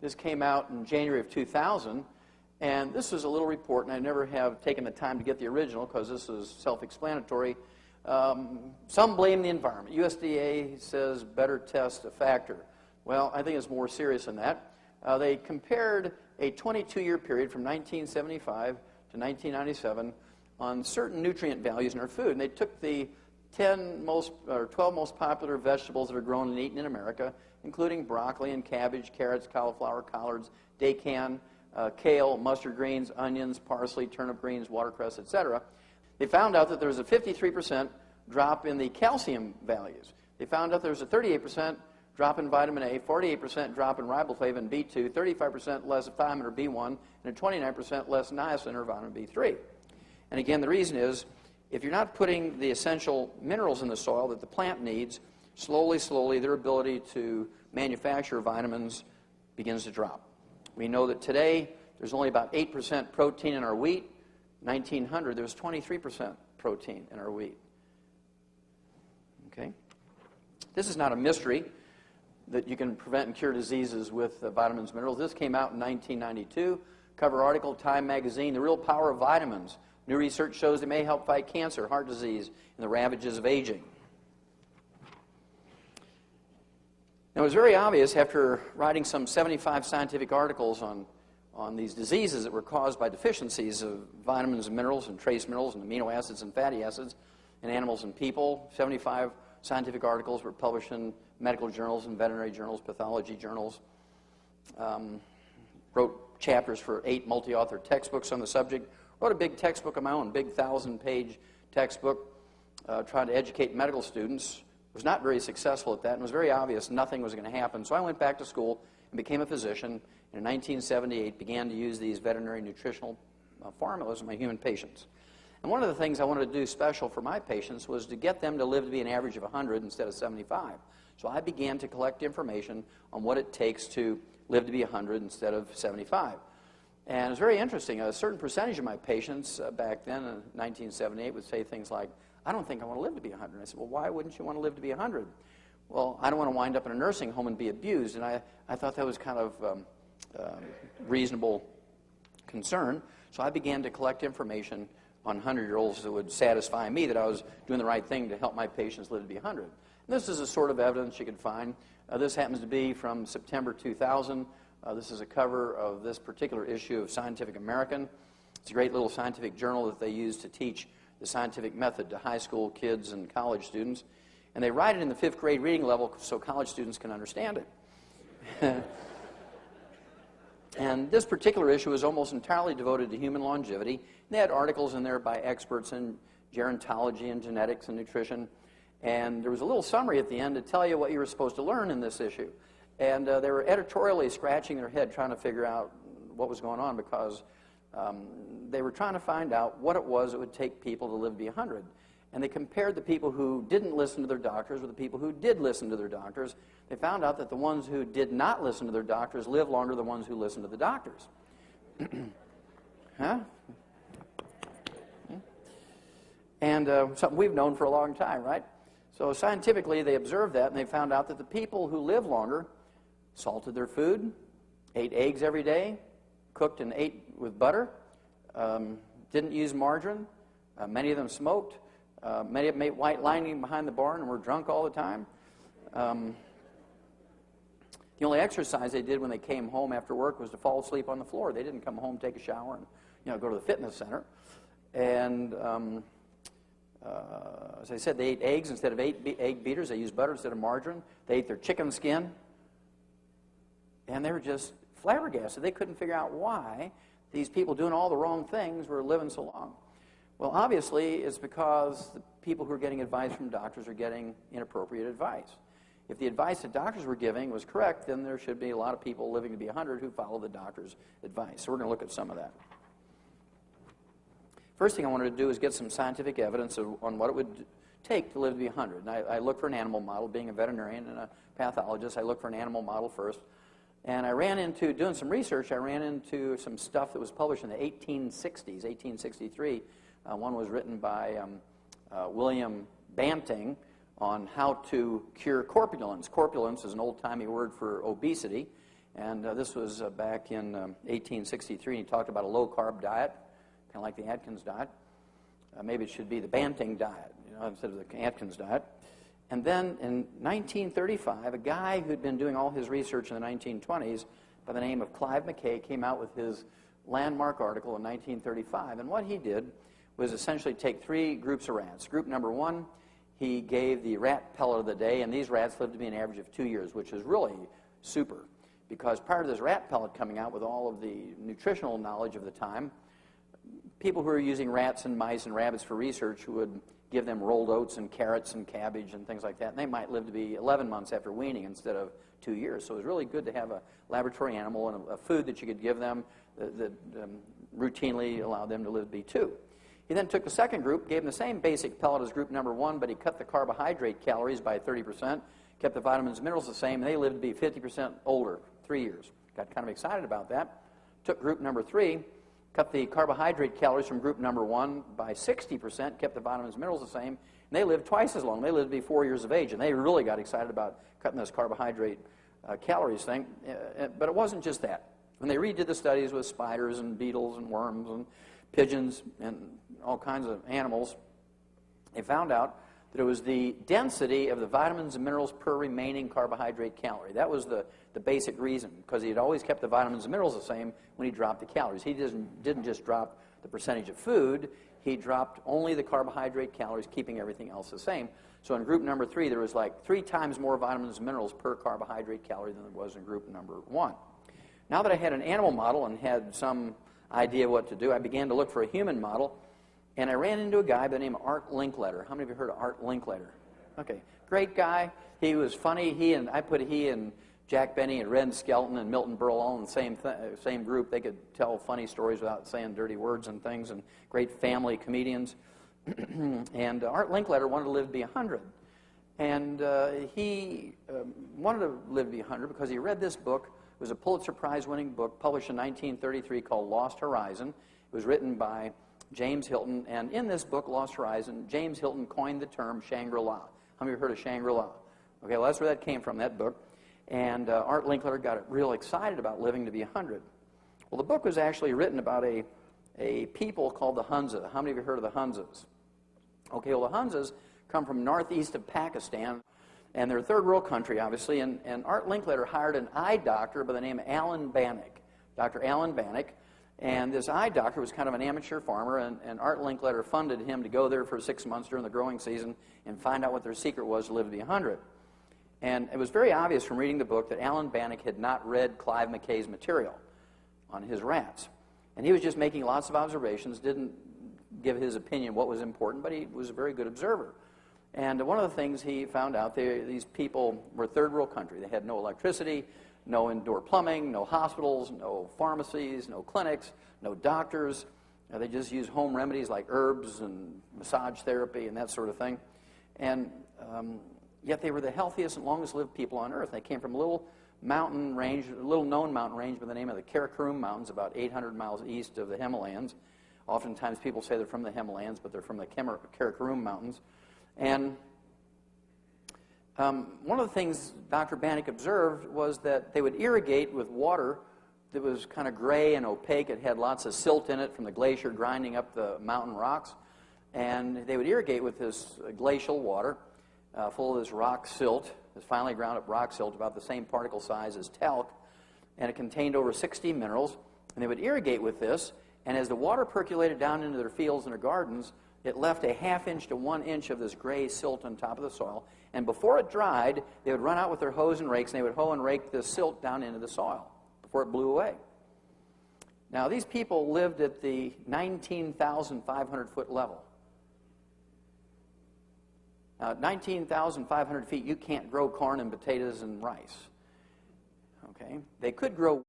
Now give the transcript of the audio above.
This came out in January of 2000, and this is a little report, and I never have taken the time to get the original because this is self-explanatory. Some blame the environment. USDA says better test a factor. Well, I think it's more serious than that. They compared a 22-year period from 1975 to 1997 on certain nutrient values in our food, and they took the 12 most popular vegetables that are grown and eaten in America, including broccoli and cabbage, carrots, cauliflower, collards, daikon, kale, mustard greens, onions, parsley, turnip greens, watercress, etc. They found out that there was a 53% drop in the calcium values. They found out there was a 38% drop in vitamin A, 48% drop in riboflavin B2, 35% less thiamine or B1, and a 29% less niacin or vitamin B3. And again, the reason is, if you're not putting the essential minerals in the soil that the plant needs, slowly, their ability to manufacture vitamins begins to drop. We know that today there's only about 8% protein in our wheat. 1900, there was 23% protein in our wheat. Okay? This is not a mystery that you can prevent and cure diseases with vitamins and minerals. This came out in 1992. Cover article, Time magazine, The Real Power of Vitamins. New research shows they may help fight cancer, heart disease, and the ravages of aging. Now, it was very obvious after writing some 75 scientific articles on these diseases that were caused by deficiencies of vitamins and minerals and trace minerals and amino acids and fatty acids in animals and people. 75 scientific articles were published in medical journals and veterinary journals, pathology journals. Wrote chapters for 8 multi-author textbooks on the subject. Wrote a big textbook of my own, big 1,000-page textbook, trying to educate medical students. Was not very successful at that, and it was very obvious nothing was going to happen. So I went back to school and became a physician, and in 1978 began to use these veterinary nutritional formulas in my human patients. And one of the things I wanted to do special for my patients was to get them to live to be an average of 100 instead of 75. So I began to collect information on what it takes to live to be 100 instead of 75. And it was very interesting. A certain percentage of my patients back then in 1978 would say things like, I don't think I want to live to be 100. I said, well, why wouldn't you want to live to be 100? Well, I don't want to wind up in a nursing home and be abused. And I thought that was kind of reasonable concern. So I began to collect information on 100-year-olds that would satisfy me that I was doing the right thing to help my patients live to be 100. And this is the sort of evidence you could find. This happens to be from September 2000. This is a cover of this particular issue of Scientific American. It's a great little scientific journal that they use to teach the scientific method to high school kids and college students. And they write it in the 5th grade reading level so college students can understand it. And this particular issue is almost entirely devoted to human longevity. And they had articles in there by experts in gerontology and genetics and nutrition. And there was a little summary at the end to tell you what you were supposed to learn in this issue. And they were editorially scratching their head trying to figure out what was going on because they were trying to find out what it was it would take people to live to be 100. And they compared the people who didn't listen to their doctors with the people who did listen to their doctors. They found out that the ones who did not listen to their doctors lived longer than the ones who listened to the doctors. Huh? And something we've known for a long time, right? So scientifically, they observed that, and they found out that the people who live longer salted their food, ate eggs every day, cooked and ate with butter, didn't use margarine. Many of them smoked. Many of them ate white lining behind the barn and were drunk all the time. The only exercise they did when they came home after work was to fall asleep on the floor. They didn't come home, take a shower, and go to the fitness center. And as I said, they ate eggs instead of egg beaters. They used butter instead of margarine. They ate their chicken skin. And they were just flabbergasted. They couldn't figure out why these people doing all the wrong things were living so long. Well, obviously, it's because the people who are getting advice from doctors are getting inappropriate advice. If the advice that doctors were giving was correct, then there should be a lot of people living to be 100 who follow the doctor's advice. So we're going to look at some of that. First thing I wanted to do is get some scientific evidence on what it would take to live to be 100. And I looked for an animal model. Being a veterinarian and a pathologist, I looked for an animal model first. And I ran into, doing some research, I ran into some stuff that was published in the 1860s, 1863. One was written by William Banting on how to cure corpulence. Corpulence is an old-timey word for obesity. And this was back in 1863. And he talked about a low-carb diet, kind of like the Atkins diet. Maybe it should be the Banting diet, instead of the Atkins diet. And then in 1935, a guy who'd been doing all his research in the 1920s by the name of Clive McKay came out with his landmark article in 1935. And what he did was essentially take 3 groups of rats. Group number 1, he gave the rat pellet of the day, and these rats lived to be an average of 2 years, which is really super, because prior to this rat pellet coming out with all of the nutritional knowledge of the time, people who were using rats and mice and rabbits for research would give them rolled oats and carrots and cabbage and things like that, and they might live to be 11 months after weaning instead of 2 years. So it was really good to have a laboratory animal and a food that you could give them that routinely allowed them to live to be 2. He then took the second group, gave them the same basic pellet as group number 1, but he cut the carbohydrate calories by 30%, kept the vitamins and minerals the same, and they lived to be 50% older, 3 years. Got kind of excited about that. Took group number 3, cut the carbohydrate calories from group number 1 by 60%, kept the vitamins and minerals the same, and they lived twice as long. They lived to be 4 years of age, and they really got excited about cutting this carbohydrate calories thing. But it wasn't just that. When they redid the studies with spiders and beetles and worms and pigeons and all kinds of animals, they found out that it was the density of the vitamins and minerals per remaining carbohydrate calorie. That was the basic reason, because he had always kept the vitamins and minerals the same when he dropped the calories. He didn't just drop the percentage of food, he dropped only the carbohydrate calories, keeping everything else the same. So in group number 3, there was like 3 times more vitamins and minerals per carbohydrate calorie than there was in group number 1. Now that I had an animal model and had some idea what to do, I began to look for a human model, and I ran into a guy by the name of Art Linkletter. How many of you heard of Art Linkletter? Okay, great guy. He was funny. I put he and Jack Benny and Red Skelton and Milton Berle all in the same group. They could tell funny stories without saying dirty words and things, and great family comedians. And Art Linkletter wanted to live to be 100. And he wanted to live to be 100 because he read this book. It was a Pulitzer Prize-winning book published in 1933 called Lost Horizon. It was written by James Hilton, and in this book, Lost Horizon, James Hilton coined the term Shangri-La. How many of you heard of Shangri-La? Okay, well, that's where that came from, that book. And Art Linkletter got real excited about living to be 100. Well, the book was actually written about a people called the Hunza. How many of you heard of the Hunzas? Okay, well, the Hunzas come from northeast of Pakistan, and they're a third world country, obviously, and Art Linkletter hired an eye doctor by the name of Alan Bannock, Dr. Alan Bannock. And this eye doctor was kind of an amateur farmer, and Art Linkletter funded him to go there for 6 months during the growing season and find out what their secret was to live to be 100. And it was very obvious from reading the book that Alan Bannock had not read Clive McKay's material on his rats. And he was just making lots of observations, didn't give his opinion what was important, but he was a very good observer. And one of the things he found out, these people were a third world country. They had no electricity, no indoor plumbing, no hospitals, no pharmacies, no clinics, no doctors. They just used home remedies like herbs and massage therapy and that sort of thing. And yet they were the healthiest and longest lived people on earth. They came from a little mountain range, a little known mountain range by the name of the Karakoram Mountains, about 800 miles east of the Himalayas. Oftentimes people say they're from the Himalayas, but they're from the Karakoram Mountains. And one of the things Dr. Bannock observed was that they would irrigate with water that was kind of gray and opaque. It had lots of silt in it from the glacier grinding up the mountain rocks. And they would irrigate with this glacial water full of this rock silt, this finely ground up rock silt, about the same particle size as talc. And it contained over 60 minerals. And they would irrigate with this. And as the water percolated down into their fields and their gardens, it left a ½ inch to 1 inch of this gray silt on top of the soil. And before it dried, they would run out with their hoes and rakes, and they would hoe and rake the silt down into the soil before it blew away. Now, these people lived at the 19,500-foot level. Now, at 19,500 feet, you can't grow corn and potatoes and rice. Okay? They could grow